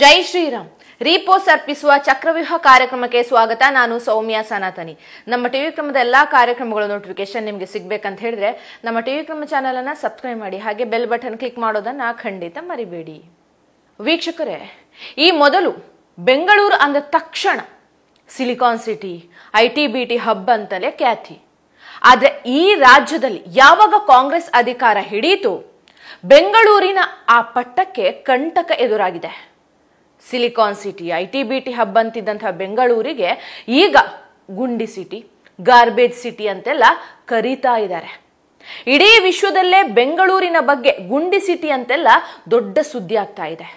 ಜೈ Shriram. Repost ಅರ್ಪಿಸುವ ಚಕ್ರವ್ಯೂಹ ಕಾರ್ಯಕ್ರಮಕ್ಕೆ ಸ್ವಾಗತ. ನಾನು ಸೌಮ್ಯ ಸನಾತನಿ. ನಮ್ಮ ಟಿವಿ ಕ್ರಮದ ಎಲ್ಲಾ ಕಾರ್ಯಕ್ರಮಗಳ ನೋಟಿಫಿಕೇಶನ್ ನಿಮಗೆ ಸಿಗ್ಬೇಕಂತ ಹೇಳಿದ್ರೆ ನಮ್ಮ ಟಿವಿ ಕ್ರಮ ಚಾನೆಲ್ ಅನ್ನ ಸಬ್ಸ್ಕ್ರೈಬ್ ಮಾಡಿ, ಹಾಗೆ ಬೆಲ್ ಬಟನ್ ಕ್ಲಿಕ್ ಮಾಡೋದನ್ನ ಖಂಡಿತ ಮರಿಬೇಡಿ. ವೀಕ್ಷಕರೇ, ಈ ಮೊದಲು ಬೆಂಗಳೂರು ಅಂದ ತಕ್ಷಣ ಸಿಲಿಕಾನ್ ಸಿಟಿ, IT-BT ಹಬ್ ಅಂತಲೇ ಖ್ಯಾತಿ. ಆದ್ರೆ ಈ ರಾಜ್ಯದಲ್ಲಿ ಯಾವಾಗ ಕಾಂಗ್ರೆಸ್ ಅಧಿಕಾರ ಹಿಡಿಯಿತು, ಬೆಂಗಳೂರಿನ ಆ ಪಟ್ಟಕ್ಕೆ ಕಂಟಕ ಎದುರಾಗಿದೆ. ಸಿಲಿಕಾನ್ ಸಿಟಿ, IT-BT ಹಬ್ ಅಂತಿದ್ದಂತಹ ಬೆಂಗಳೂರಿಗೆ ಈಗ ಗುಂಡಿ ಸಿಟಿ, ಗಾರ್ಬೇಜ್ ಸಿಟಿ ಅಂತೆಲ್ಲ ಕರೀತಾ ಇದ್ದಾರೆ. ಇಡೀ ವಿಶ್ವದಲ್ಲೇ ಬೆಂಗಳೂರಿನ ಬಗ್ಗೆ ಗುಂಡಿ ಸಿಟಿ ಅಂತೆಲ್ಲ ದೊಡ್ಡ ಸುದ್ದಿ ಆಗ್ತಾ ಇದೆ.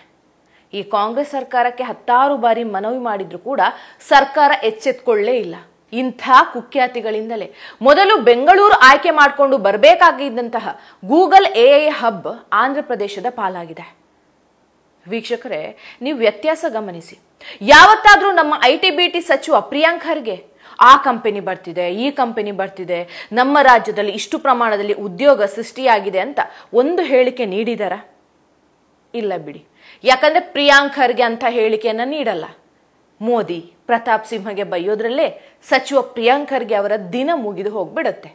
ಈ ಕಾಂಗ್ರೆಸ್ ಸರ್ಕಾರಕ್ಕೆ 10 ಬಾರಿ ಮನವಿ ಮಾಡಿದ್ರು ಕೂಡ ಸರ್ಕಾರ ಎಚ್ಚೆತ್ಕೊಳ್ಳೇ ಇಲ್ಲ. ಇಂಥ ಕುಖ್ಯಾತಿಗಳಿಂದಲೇ ಮೊದಲು ಬೆಂಗಳೂರು ಆಯ್ಕೆ ಮಾಡಿಕೊಂಡು ಬರಬೇಕಾಗಿದ್ದಂತಹ ಗೂಗಲ್ AI ಹಬ್ ಆಂಧ್ರ ಪ್ರದೇಶದ ಪಾಲಾಗಿದೆ. ವೀಕ್ಷಕರೇ, ನೀವು ವ್ಯತ್ಯಾಸ ಗಮನಿಸಿ. ಯಾವತ್ತಾದ್ರೂ ನಮ್ಮ IT-BT ಸಚಿವ ಪ್ರಿಯಾಂಕ್ ಖರ್ಗೆ ಆ ಕಂಪನಿ ಬರ್ತಿದೆ, ಈ ಕಂಪನಿ ಬರ್ತಿದೆ, ನಮ್ಮ ರಾಜ್ಯದಲ್ಲಿ ಇಷ್ಟು ಪ್ರಮಾಣದಲ್ಲಿ ಉದ್ಯೋಗ ಸೃಷ್ಟಿಯಾಗಿದೆ ಅಂತ ಒಂದು ಹೇಳಿಕೆ ನೀಡಿದಾರ? ಇಲ್ಲ ಬಿಡಿ. ಯಾಕಂದ್ರೆ ಪ್ರಿಯಾಂಕ್ ಖರ್ಗೆ ಅಂತ ಹೇಳಿಕೆಯನ್ನ ನೀಡಲ್ಲ. ಮೋದಿ, ಪ್ರತಾಪ್ ಸಿಂಹಗೆ ಬೈಯೋದ್ರಲ್ಲೇ ಸಚಿವ ಪ್ರಿಯಾಂಕ್ ಖರ್ಗೆ ಅವರ ದಿನ ಮುಗಿದು ಹೋಗ್ಬಿಡತ್ತೆ.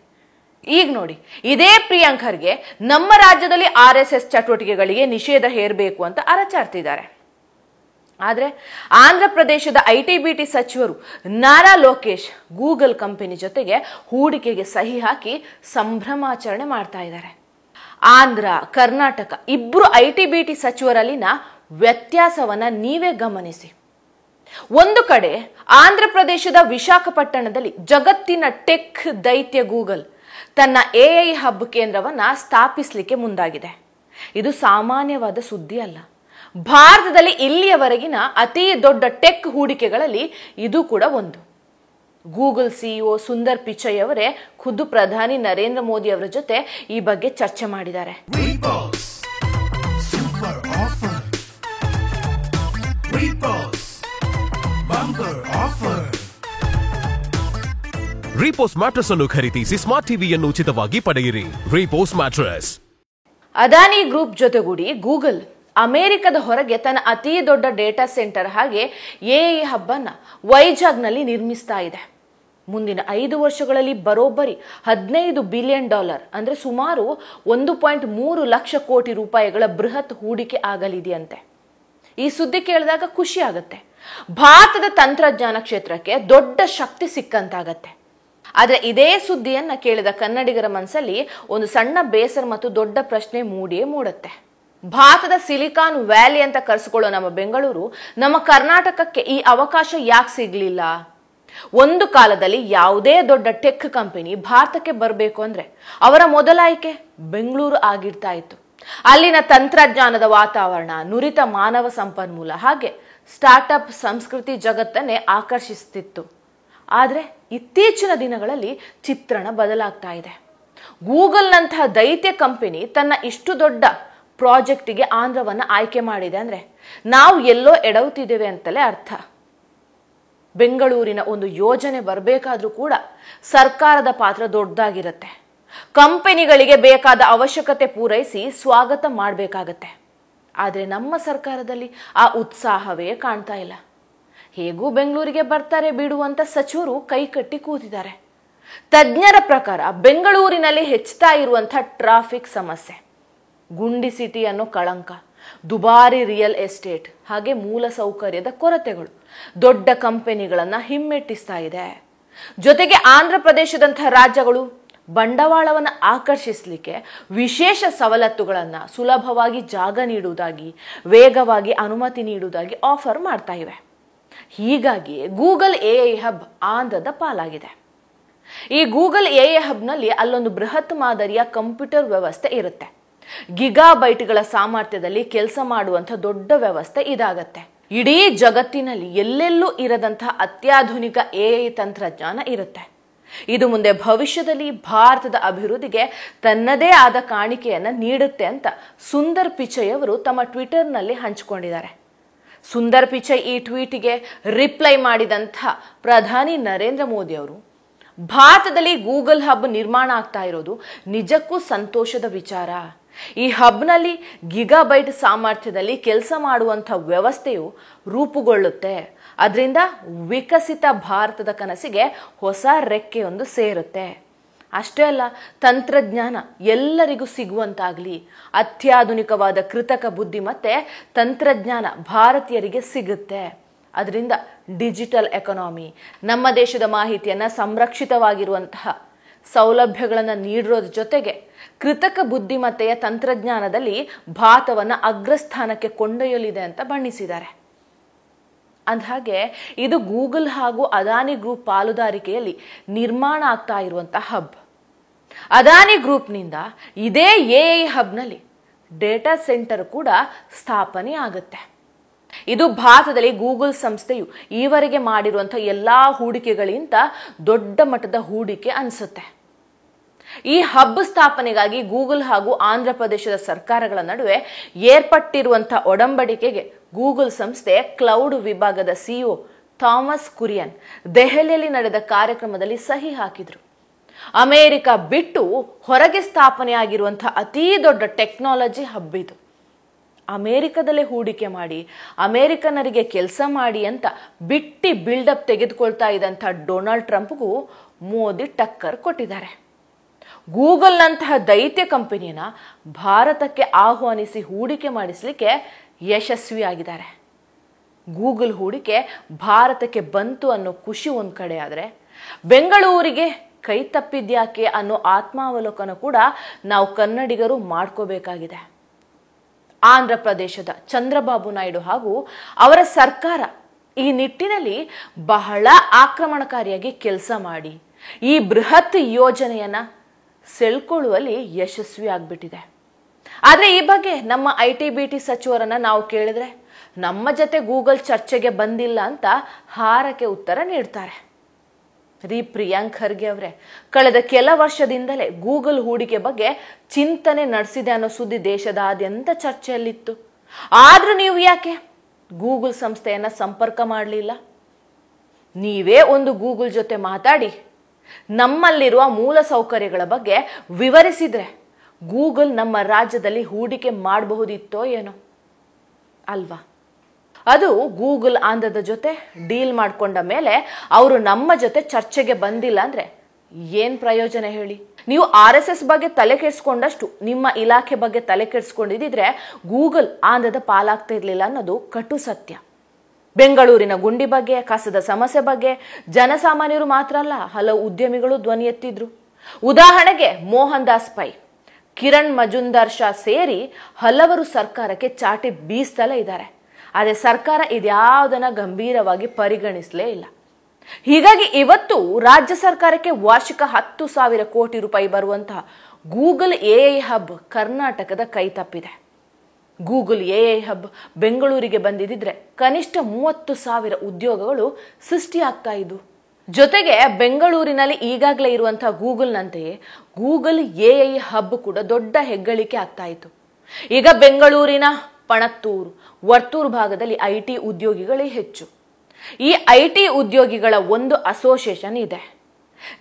ಈಗ ನೋಡಿ, ಇದೇ ಪ್ರಿಯಾಂಕ್ ಖರ್ಗೆ ನಮ್ಮ ರಾಜ್ಯದಲ್ಲಿ RSS ಚಟುವಟಿಕೆಗಳಿಗೆ ನಿಷೇಧ ಹೇರಬೇಕು ಅಂತ ಅರಚಾಡ್ತಿದ್ದಾರೆ. ಆದ್ರೆ ಆಂಧ್ರ ಪ್ರದೇಶದ IT-BT ಸಚಿವರು ನಾರಾ ಲೋಕೇಶ್ ಗೂಗಲ್ ಕಂಪನಿ ಜೊತೆಗೆ ಹೂಡಿಕೆಗೆ ಸಹಿ ಹಾಕಿ ಸಂಭ್ರಮಾಚರಣೆ ಮಾಡ್ತಾ ಇದ್ದಾರೆ. ಆಂಧ್ರ, ಕರ್ನಾಟಕ ಇಬ್ರು IT-BT ಸಚಿವರಲ್ಲಿನ ವ್ಯತ್ಯಾಸವನ್ನ ನೀವೇ ಗಮನಿಸಿ. ಒಂದು ಕಡೆ ಆಂಧ್ರ ಪ್ರದೇಶದ ವಿಶಾಖಪಟ್ಟಣದಲ್ಲಿ ಜಗತ್ತಿನ ಟೆಕ್ ದೈತ್ಯ ಗೂಗಲ್ ತನ್ನ AI ಹಬ್ ಕೇಂದ್ರವನ್ನ ಸ್ಥಾಪಿಸಲಿಕ್ಕೆ ಮುಂದಾಗಿದೆ. ಇದು ಸಾಮಾನ್ಯವಾದ ಸುದ್ದಿ ಅಲ್ಲ. ಭಾರತದಲ್ಲಿ ಇಲ್ಲಿಯವರೆಗಿನ ಅತಿ ದೊಡ್ಡ ಟೆಕ್ ಹೂಡಿಕೆಗಳಲ್ಲಿ ಇದು ಕೂಡ ಒಂದು. ಗೂಗಲ್ CEO ಸುಂದರ್ ಪಿಚೈ ಅವರೇ ಖುದ್ದು ಪ್ರಧಾನಿ ನರೇಂದ್ರ ಮೋದಿ ಅವರ ಜೊತೆ ಈ ಬಗ್ಗೆ ಚರ್ಚೆ ಮಾಡಿದ್ದಾರೆ. ರೀಪೋಸ್ಟ್ ಮ್ಯಾಟ್ರೆಸ್ ಅನ್ನು ಖರೀದಿಸಿ ಸ್ಮಾರ್ಟ್ ಟಿವಿಯನ್ನು ಉಚಿತವಾಗಿ ಪಡೆಯಿರಿ. Repose mattress. ಅದಾನಿ ಗ್ರೂಪ್ ಜೊತೆಗೂಡಿ ಗೂಗಲ್ ಅಮೆರಿಕದ ಹೊರಗೆ ತನ್ನ ಅತಿ ದೊಡ್ಡ ಡೇಟಾ ಸೆಂಟರ್ ಹಾಗೆ AI ಹಬ್ ಅನ್ನ ವೈಜಾಗ್ನಲ್ಲಿ ನಿರ್ಮಿಸ್ತಾ ಇದೆ. ಮುಂದಿನ 5 ವರ್ಷಗಳಲ್ಲಿ ಬರೋಬ್ಬರಿ $15 ಬಿಲಿಯನ್, ಅಂದ್ರೆ ಸುಮಾರು 1.3 ಲಕ್ಷ ಕೋಟಿ ರೂಪಾಯಿಗಳ ಬೃಹತ್ ಹೂಡಿಕೆ ಆಗಲಿದೆಯಂತೆ. ಈ ಸುದ್ದಿ ಕೇಳಿದಾಗ ಖುಷಿ ಆಗತ್ತೆ. ಭಾರತದ ತಂತ್ರಜ್ಞಾನ ಕ್ಷೇತ್ರಕ್ಕೆ ದೊಡ್ಡ ಶಕ್ತಿ ಸಿಕ್ಕಂತಾಗತ್ತೆ. ಆದ್ರೆ ಇದೇ ಸುದ್ದಿಯನ್ನ ಕೇಳಿದ ಕನ್ನಡಿಗರ ಮನಸ್ಸಲ್ಲಿ ಒಂದು ಸಣ್ಣ ಬೇಸರ ಮತ್ತು ದೊಡ್ಡ ಪ್ರಶ್ನೆ ಮೂಡುತ್ತೆ. ಭಾರತದ ಸಿಲಿಕಾನ್ ವ್ಯಾಲಿ ಅಂತ ಕರೆಸಿಕೊಳ್ಳೋ ನಮ್ಮ ಬೆಂಗಳೂರು, ನಮ್ಮ ಕರ್ನಾಟಕಕ್ಕೆ ಈ ಅವಕಾಶ ಯಾಕೆ ಸಿಗ್ಲಿಲ್ಲ? ಒಂದು ಕಾಲದಲ್ಲಿ ಯಾವುದೇ ದೊಡ್ಡ ಟೆಕ್ ಕಂಪನಿ ಭಾರತಕ್ಕೆ ಬರಬೇಕು ಅಂದ್ರೆ ಅವರ ಮೊದಲ ಆಯ್ಕೆ ಬೆಂಗಳೂರು ಆಗಿರ್ತಾ ಇತ್ತು. ಅಲ್ಲಿನ ತಂತ್ರಜ್ಞಾನದ ವಾತಾವರಣ, ನುರಿತ ಮಾನವ ಸಂಪನ್ಮೂಲ ಹಾಗೆ ಸ್ಟಾರ್ಟ್ಅಪ್ ಸಂಸ್ಕೃತಿ ಜಗತ್ತನ್ನೇ ಆಕರ್ಷಿಸುತ್ತಿತ್ತು. ಆದ್ರೆ ಇತ್ತೀಚಿನ ದಿನಗಳಲ್ಲಿ ಚಿತ್ರಣ ಬದಲಾಗ್ತಾ ಇದೆ. ಗೂಗಲ್ನಂತಹ ದೈತ್ಯ ಕಂಪನಿ ತನ್ನ ಇಷ್ಟು ದೊಡ್ಡ ಪ್ರಾಜೆಕ್ಟಿಗೆ ಆಂಧ್ರವನ್ನ ಆಯ್ಕೆ ಮಾಡಿದೆ ಅಂದ್ರೆ ನಾವು ಎಲ್ಲೋ ಎಡವುತ್ತಿದ್ದೇವೆ ಅಂತಲೇ ಅರ್ಥ. ಬೆಂಗಳೂರಿನ ಒಂದು ಯೋಜನೆ ಬರಬೇಕಾದ್ರೂ ಕೂಡ ಸರ್ಕಾರದ ಪಾತ್ರ ದೊಡ್ಡದಾಗಿರುತ್ತೆ. ಕಂಪನಿಗಳಿಗೆ ಬೇಕಾದ ಅವಶ್ಯಕತೆ ಪೂರೈಸಿ ಸ್ವಾಗತ ಮಾಡಬೇಕಾಗತ್ತೆ. ಆದ್ರೆ ನಮ್ಮ ಸರ್ಕಾರದಲ್ಲಿ ಆ ಉತ್ಸಾಹವೇ ಕಾಣ್ತಾ ಇಲ್ಲ. ಹೇಗೂ ಬೆಂಗಳೂರಿಗೆ ಬರ್ತಾರೆ ಬಿಡುವಂತ ಸಚಿವರು ಕೈಕಟ್ಟಿ ಕೂತಿದ್ದಾರೆ. ತಜ್ಞರ ಪ್ರಕಾರ ಬೆಂಗಳೂರಿನಲ್ಲಿ ಹೆಚ್ಚುತ್ತಾ ಇರುವಂತಹ ಟ್ರಾಫಿಕ್ ಸಮಸ್ಯೆ, ಗುಂಡಿ ಸಿಟಿ ಅನ್ನೋ ಕಳಂಕ, ದುಬಾರಿ ರಿಯಲ್ ಎಸ್ಟೇಟ್ ಹಾಗೆ ಮೂಲ ಸೌಕರ್ಯದ ಕೊರತೆಗಳು ದೊಡ್ಡ ಕಂಪನಿಗಳನ್ನ ಹಿಮ್ಮೆಟ್ಟಿಸ್ತಾ ಇದೆ. ಜೊತೆಗೆ ಆಂಧ್ರ ಪ್ರದೇಶದಂತಹ ರಾಜ್ಯಗಳು ಬಂಡವಾಳವನ್ನು ಆಕರ್ಷಿಸಲಿಕ್ಕೆ ವಿಶೇಷ ಸವಲತ್ತುಗಳನ್ನ, ಸುಲಭವಾಗಿ ಜಾಗ ನೀಡುವುದಾಗಿ, ವೇಗವಾಗಿ ಅನುಮತಿ ನೀಡುವುದಾಗಿ ಆಫರ್ ಮಾಡ್ತಾ ಇವೆ. ಹೀಗಾಗಿ ಗೂಗಲ್ AI ಹಬ್ ಆಂಧ್ರದ ಪಾಲಾಗಿದೆ. ಈ ಗೂಗಲ್ AI ಹಬ್ನಲ್ಲಿ ಅಲ್ಲೊಂದು ಬೃಹತ್ ಮಾದರಿಯ ಕಂಪ್ಯೂಟರ್ ವ್ಯವಸ್ಥೆ ಇರುತ್ತೆ. ಗಿಗಾಬೈಟ್ಗಳ ಸಾಮರ್ಥ್ಯದಲ್ಲಿ ಕೆಲಸ ಮಾಡುವಂಥ ದೊಡ್ಡ ವ್ಯವಸ್ಥೆ ಇದಾಗತ್ತೆ. ಇಡೀ ಜಗತ್ತಿನಲ್ಲಿ ಎಲ್ಲೆಲ್ಲೂ ಇರದಂತಹ ಅತ್ಯಾಧುನಿಕ AI ತಂತ್ರಜ್ಞಾನ ಇರುತ್ತೆ. ಇದು ಮುಂದೆ ಭವಿಷ್ಯದಲ್ಲಿ ಭಾರತದ ಅಭಿವೃದ್ಧಿಗೆ ತನ್ನದೇ ಆದ ಕಾಣಿಕೆಯನ್ನ ನೀಡುತ್ತೆ ಅಂತ ಸುಂದರ್ ಪಿಚೈ ಅವರು ತಮ್ಮ ಟ್ವಿಟರ್ನಲ್ಲಿ ಹಂಚಿಕೊಂಡಿದ್ದಾರೆ. ಸುಂದರ್ ಪಿಚೈ ಈ ಟ್ವೀಟ್ಗೆ ರಿಪ್ಲೈ ಮಾಡಿದಂಥ ಪ್ರಧಾನಿ ನರೇಂದ್ರ ಮೋದಿ ಅವರು ಭಾರತದಲ್ಲಿ ಗೂಗಲ್ ಹಬ್ ನಿರ್ಮಾಣ ಆಗ್ತಾ ಇರೋದು ನಿಜಕ್ಕೂ ಸಂತೋಷದ ವಿಚಾರ. ಈ ಹಬ್ನಲ್ಲಿ ಗಿಗಾಬೈಟ್ ಸಾಮರ್ಥ್ಯದಲ್ಲಿ ಕೆಲಸ ಮಾಡುವಂಥ ವ್ಯವಸ್ಥೆಯು ರೂಪುಗೊಳ್ಳುತ್ತೆ. ಅದರಿಂದ ವಿಕಸಿತ ಭಾರತದ ಕನಸಿಗೆ ಹೊಸ ರೆಕ್ಕೆಯೊಂದು ಸೇರುತ್ತೆ. ಅಷ್ಟೇ ಅಲ್ಲ, ತಂತ್ರಜ್ಞಾನ ಎಲ್ಲರಿಗೂ ಸಿಗುವಂತಾಗಲಿ, ಅತ್ಯಾಧುನಿಕವಾದ ಕೃತಕ ಬುದ್ಧಿಮತ್ತೆ ತಂತ್ರಜ್ಞಾನ ಭಾರತೀಯರಿಗೆ ಸಿಗುತ್ತೆ. ಅದರಿಂದ ಡಿಜಿಟಲ್ ಎಕಾನಮಿ, ನಮ್ಮ ದೇಶದ ಮಾಹಿತಿಯನ್ನು ಸಂರಕ್ಷಿತವಾಗಿರುವಂತಹ ಸೌಲಭ್ಯಗಳನ್ನು ನೀಡಿರೋದ್ರ ಜೊತೆಗೆ ಕೃತಕ ಬುದ್ಧಿಮತ್ತೆಯ ತಂತ್ರಜ್ಞಾನದಲ್ಲಿ ಭಾರತವನ್ನು ಅಗ್ರಸ್ಥಾನಕ್ಕೆ ಕೊಂಡೊಯ್ಯಲಿದೆ ಅಂತ ಬಣ್ಣಿಸಿದ್ದಾರೆ. ಅಂದಹಾಗೆ ಇದು ಗೂಗಲ್ ಹಾಗೂ ಅದಾನಿ ಗ್ರೂಪ್ ಪಾಲುದಾರಿಕೆಯಲ್ಲಿ ನಿರ್ಮಾಣ ಆಗ್ತಾ ಇರುವಂತಹ ಹಬ್. ಅದಾನಿ ಗ್ರೂಪ್ನಿಂದ ಇದೇ ಎಐ ಹಬ್ನಲ್ಲಿ ಡೇಟಾ ಸೆಂಟರ್ ಕೂಡ ಸ್ಥಾಪನೆ ಆಗುತ್ತೆ. ಇದು ಭಾರತದಲ್ಲಿ ಗೂಗಲ್ ಸಂಸ್ಥೆಯು ಈವರೆಗೆ ಮಾಡಿರುವಂಥ ಎಲ್ಲಾ ಹೂಡಿಕೆಗಳಿಗಿಂತ ದೊಡ್ಡ ಮಟ್ಟದ ಹೂಡಿಕೆ ಅನಿಸುತ್ತೆ. ಈ ಹಬ್ ಸ್ಥಾಪನೆಗಾಗಿ ಗೂಗಲ್ ಹಾಗೂ ಆಂಧ್ರ ಪ್ರದೇಶದ ಸರ್ಕಾರಗಳ ನಡುವೆ ಏರ್ಪಟ್ಟಿರುವಂತಹ ಒಡಂಬಡಿಕೆಗೆ ಗೂಗಲ್ ಸಂಸ್ಥೆ ಕ್ಲೌಡ್ ವಿಭಾಗದ ಸಿಇಒ ಥಾಮಸ್ ಕುರಿಯನ್ ದೆಹಲಿಯಲ್ಲಿ ನಡೆದ ಕಾರ್ಯಕ್ರಮದಲ್ಲಿ ಸಹಿ ಹಾಕಿದ್ರು. ಅಮೆರಿಕ ಬಿಟ್ಟು ಹೊರಗೆ ಸ್ಥಾಪನೆಯಾಗಿರುವಂತಹ ಅತೀ ದೊಡ್ಡ ಟೆಕ್ನಾಲಜಿ ಹಬ್ ಇದು. ಅಮೆರಿಕದಲ್ಲೇ ಹೂಡಿಕೆ ಮಾಡಿ, ಅಮೆರಿಕನರಿಗೆ ಕೆಲಸ ಮಾಡಿ ಅಂತ ಬಿಟ್ಟಿ ಬಿಲ್ಡಪ್ ತೆಗೆದುಕೊಳ್ತಾ ಇದ್ದಂಥ ಡೊನಾಲ್ಡ್ ಟ್ರಂಪ್ಗೂ ಮೋದಿ ಟಕ್ಕರ್ ಕೊಟ್ಟಿದ್ದಾರೆ. ಗೂಗಲ್ನಂತಹ ದೈತ್ಯ ಕಂಪನಿಯನ್ನ ಭಾರತಕ್ಕೆ ಆಹ್ವಾನಿಸಿ ಹೂಡಿಕೆ ಮಾಡಿಸಲಿಕ್ಕೆ ಯಶಸ್ವಿಯಾಗಿದ್ದಾರೆ. ಗೂಗಲ್ ಹೂಡಿಕೆ ಭಾರತಕ್ಕೆ ಬಂತು ಅನ್ನೋ ಖುಷಿ ಒಂದ್ ಕಡೆ ಆದರೆ, ಬೆಂಗಳೂರಿಗೆ ಕೈ ತಪ್ಪಿದ್ಯಾಕೆ ಅನ್ನೋ ಆತ್ಮಾವಲೋಕನ ಕೂಡ ನಾವು ಕನ್ನಡಿಗರು ಮಾಡ್ಕೋಬೇಕಾಗಿದೆ. ಆಂಧ್ರ ಪ್ರದೇಶದ ಚಂದ್ರಬಾಬು ನಾಯ್ಡು ಹಾಗೂ ಅವರ ಸರ್ಕಾರ ಈ ನಿಟ್ಟಿನಲ್ಲಿ ಬಹಳ ಆಕ್ರಮಣಕಾರಿಯಾಗಿ ಕೆಲಸ ಮಾಡಿ ಈ ಬೃಹತ್ ಯೋಜನೆಯನ್ನ ಸೆಳ್ಕೊಳ್ಳುವಲ್ಲಿ ಯಶಸ್ವಿ ಆಗ್ಬಿಟ್ಟಿದೆ. ಆದ್ರೆ ಈ ಬಗ್ಗೆ ನಮ್ಮ IT-BT ಸಚಿವರನ್ನ ನಾವು ಕೇಳಿದ್ರೆ ನಮ್ಮ ಜೊತೆ ಗೂಗಲ್ ಚರ್ಚೆಗೆ ಬಂದಿಲ್ಲ ಅಂತ ಹಾರಕ್ಕೆ ಉತ್ತರ ನೀಡ್ತಾರೆ. ಪ್ರಿಯಾಂಕ್ ಖರ್ಗೆ ಅವರೇ, ಕಳೆದ ಕೆಲ ವರ್ಷದಿಂದಲೇ ಗೂಗಲ್ ಹೂಡಿಕೆ ಬಗ್ಗೆ ಚಿಂತನೆ ನಡೆಸಿದೆ ಅನ್ನೋ ಸುದ್ದಿ ದೇಶದಾದ್ಯಂತ ಚರ್ಚೆಯಲ್ಲಿತ್ತು. ಆದ್ರೂ ನೀವು ಯಾಕೆ ಗೂಗಲ್ ಸಂಸ್ಥೆಯನ್ನ ಸಂಪರ್ಕ ಮಾಡಲಿಲ್ಲ? ನೀವೇ ಒಂದು ಗೂಗಲ್ ಜೊತೆ ಮಾತಾಡಿ ನಮ್ಮಲ್ಲಿರುವ ಮೂಲ ಸೌಕರ್ಯಗಳ ಬಗ್ಗೆ ವಿವರಿಸಿದ್ರೆ ಗೂಗಲ್ ನಮ್ಮ ರಾಜ್ಯದಲ್ಲಿ ಹೂಡಿಕೆ ಮಾಡಬಹುದಿತ್ತೋ ಏನೋ ಅಲ್ವಾ? ಅದು ಗೂಗಲ್ ಆಂಧ್ರದ ಜೊತೆ ಡೀಲ್ ಮಾಡ್ಕೊಂಡ ಮೇಲೆ ಅವರು ನಮ್ಮ ಜೊತೆ ಚರ್ಚೆಗೆ ಬಂದಿಲ್ಲ ಅಂದ್ರೆ ಏನ್ ಪ್ರಯೋಜನ ಹೇಳಿ? ನೀವು RSS ಬಗ್ಗೆ ತಲೆ ಕೆಡಿಸ್ಕೊಂಡಷ್ಟು ನಿಮ್ಮ ಇಲಾಖೆ ಬಗ್ಗೆ ತಲೆ ಕೆಡಿಸ್ಕೊಂಡಿದ್ರೆ ಗೂಗಲ್ ಆಂಧ್ರದ ಪಾಲಾಗ್ತಾ ಇರ್ಲಿಲ್ಲ ಅನ್ನೋದು ಕಟು ಸತ್ಯ. ಬೆಂಗಳೂರಿನ ಗುಂಡಿ ಬಗ್ಗೆ, ಕಸದ ಸಮಸ್ಯೆ ಬಗ್ಗೆ ಜನಸಾಮಾನ್ಯರು ಮಾತ್ರ ಅಲ್ಲ, ಹಲವು ಉದ್ಯಮಿಗಳು ಧ್ವನಿ ಎತ್ತಿದ್ರು. ಉದಾಹರಣೆಗೆ ಮೋಹನ್ ದಾಸ್ ಪೈ, ಕಿರಣ್ ಮಜುಂದಾರ್ ಶಾ ಸೇರಿ ಹಲವರು ಸರ್ಕಾರಕ್ಕೆ ಚಾಟಿ ಬೀಸ್ತಲೇ ಇದ್ದಾರೆ. ಆದರೆ ಸರ್ಕಾರ ಇದ್ಯಾವುದನ್ನ ಗಂಭೀರವಾಗಿ ಪರಿಗಣಿಸಲೇ ಇಲ್ಲ. ಹೀಗಾಗಿ ಇವತ್ತು ರಾಜ್ಯ ಸರ್ಕಾರಕ್ಕೆ ವಾರ್ಷಿಕ 10,000 ಕೋಟಿ ರೂಪಾಯಿ ಬರುವಂತಹ ಗೂಗಲ್ AI ಹಬ್ ಕರ್ನಾಟಕದ ಕೈ ತಪ್ಪಿದೆ. ಗೂಗಲ್ AI ಹಬ್ ಬೆಂಗಳೂರಿಗೆ ಬಂದಿದ್ರೆ ಕನಿಷ್ಠ 30,000 ಉದ್ಯೋಗಗಳು ಸೃಷ್ಟಿಯಾಗ್ತಾ ಇದ್ವು. ಜೊತೆಗೆ ಬೆಂಗಳೂರಿನಲ್ಲಿ ಈಗಾಗಲೇ ಇರುವಂತಹ ಗೂಗಲ್ನಂತೆಯೇ ಗೂಗಲ್ AI ಹಬ್ ಕೂಡ ದೊಡ್ಡ ಹೆಗ್ಗಳಿಕೆ ಆಗ್ತಾ ಇತ್ತು. ಈಗ ಬೆಂಗಳೂರಿನ ಪಣತ್ತೂರು, ವರ್ತೂರು ಭಾಗದಲ್ಲಿ IT ಉದ್ಯೋಗಿಗಳೇ ಹೆಚ್ಚು. ಈ IT ಉದ್ಯೋಗಿಗಳ ಒಂದು ಅಸೋಸಿಯೇಷನ್ ಇದೆ.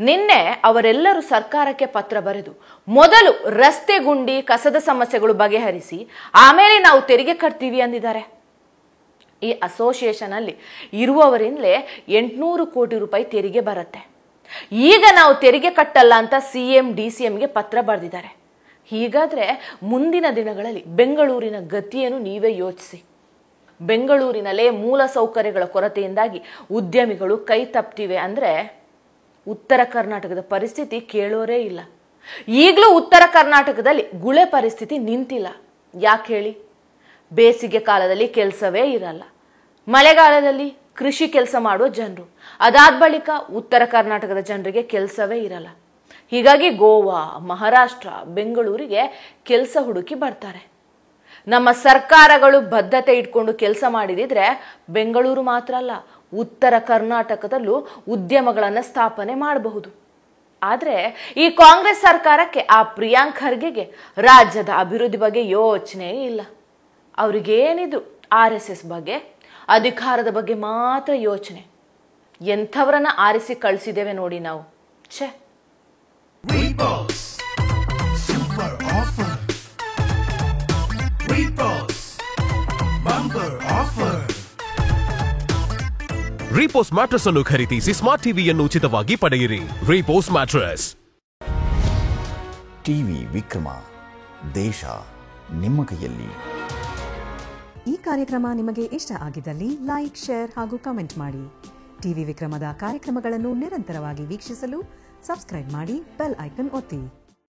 ನಿನ್ನೆ ಅವರೆಲ್ಲರೂ ಸರ್ಕಾರಕ್ಕೆ ಪತ್ರ ಬರೆದು ಮೊದಲು ರಸ್ತೆ ಗುಂಡಿ ಕಸದ ಸಮಸ್ಯೆಗಳು ಬಗೆಹರಿಸಿ ಆಮೇಲೆ ನಾವು ತೆರಿಗೆ ಕಟ್ತೀವಿ ಅಂದಿದ್ದಾರೆ. ಈ ಅಸೋಸಿಯೇಷನ್ ಅಲ್ಲಿ ಇರುವವರಿಂದಲೇ 800 ಕೋಟಿ ರೂಪಾಯಿ ತೆರಿಗೆ ಬರುತ್ತೆ. ಈಗ ನಾವು ತೆರಿಗೆ ಕಟ್ಟಲ್ಲ ಅಂತ CM DCMಗೆ ಪತ್ರ ಬರೆದಿದ್ದಾರೆ. ಹೀಗಾದ್ರೆ ಮುಂದಿನ ದಿನಗಳಲ್ಲಿ ಬೆಂಗಳೂರಿನ ಗತಿಯನ್ನು ನೀವೇ ಯೋಚಿಸಿ. ಬೆಂಗಳೂರಿನಲ್ಲೇ ಮೂಲ ಸೌಕರ್ಯಗಳ ಕೊರತೆಯಿಂದಾಗಿ ಉದ್ಯಮಿಗಳು ಕೈ ತಪ್ಪಿವೆ ಅಂದ್ರೆ ಉತ್ತರ ಕರ್ನಾಟಕದ ಪರಿಸ್ಥಿತಿ ಕೇಳೋರೇ ಇಲ್ಲ. ಈಗಲೂ ಉತ್ತರ ಕರ್ನಾಟಕದಲ್ಲಿ ಗುಳೆ ಪರಿಸ್ಥಿತಿ ನಿಂತಿಲ್ಲ. ಯಾಕೆ ಹೇಳಿ? ಬೇಸಿಗೆ ಕಾಲದಲ್ಲಿ ಕೆಲಸವೇ ಇರಲ್ಲ, ಮಳೆಗಾಲದಲ್ಲಿ ಕೃಷಿ ಕೆಲಸ ಮಾಡುವ ಜನರು, ಅದಾದ ಬಳಿಕ ಉತ್ತರ ಕರ್ನಾಟಕದ ಜನರಿಗೆ ಕೆಲಸವೇ ಇರಲ್ಲ. ಹೀಗಾಗಿ ಗೋವಾ, ಮಹಾರಾಷ್ಟ್ರ, ಬೆಂಗಳೂರಿಗೆ ಕೆಲಸ ಹುಡುಕಿ ಬರ್ತಾರೆ. ನಮ್ಮ ಸರ್ಕಾರಗಳು ಬದ್ಧತೆ ಇಟ್ಕೊಂಡು ಕೆಲಸ ಮಾಡಿದಿದ್ರೆ ಬೆಂಗಳೂರು ಮಾತ್ರ ಅಲ್ಲ, ಉತ್ತರ ಕರ್ನಾಟಕದಲ್ಲೂ ಉದ್ಯಮಗಳನ್ನು ಸ್ಥಾಪನೆ ಮಾಡಬಹುದು. ಆದ್ರೆ ಈ ಕಾಂಗ್ರೆಸ್ ಸರ್ಕಾರಕ್ಕೆ, ಆ ಪ್ರಿಯಾಂಕ್ ಖರ್ಗೆಗೆ ರಾಜ್ಯದ ಅಭಿವೃದ್ಧಿ ಬಗ್ಗೆ ಯೋಚನೆ ಇಲ್ಲ. ಅವ್ರಿಗೇನಿದು RSS ಬಗ್ಗೆ, ಅಧಿಕಾರದ ಬಗ್ಗೆ ಮಾತ್ರ ಯೋಚನೆ. ಎಂಥವರನ್ನ ಆರಿಸಿ ಕಳಿಸಿದ್ದೇವೆ ನೋಡಿ ನಾವು. ಛೇ. Repos Super Offer. Repos Bumper Offer. Repose mattress ಅನ್ನು ಖರೀದಿಸಿ ಸ್ಮಾರ್ಟ್ ಟಿವಿಯನ್ನು ಉಚಿತವಾಗಿ ಪಡೆಯಿರಿ. ರೀಪೋಸ್ ಮ್ಯಾಟ್ರೆಸ್. ಟಿವಿ ವಿಕ್ರಮ, ದೇಶ ನಿಮ್ಮ ಕೈಯಲ್ಲಿ. ಈ ಕಾರ್ಯಕ್ರಮ ನಿಮಗೆ ಇಷ್ಟ ಆಗಿದ್ದಲ್ಲಿ ಲೈಕ್, ಶೇರ್ ಹಾಗೂ ಕಮೆಂಟ್ ಮಾಡಿ. ಟಿವಿ ವಿಕ್ರಮದ ಕಾರ್ಯಕ್ರಮಗಳನ್ನು ನಿರಂತರವಾಗಿ ವೀಕ್ಷಿಸಲು ಸಬ್ಸ್ಕ್ರೈಬ್ ಮಾಡಿ, ಬೆಲ್ ಐಕನ್ ಒತ್ತಿ.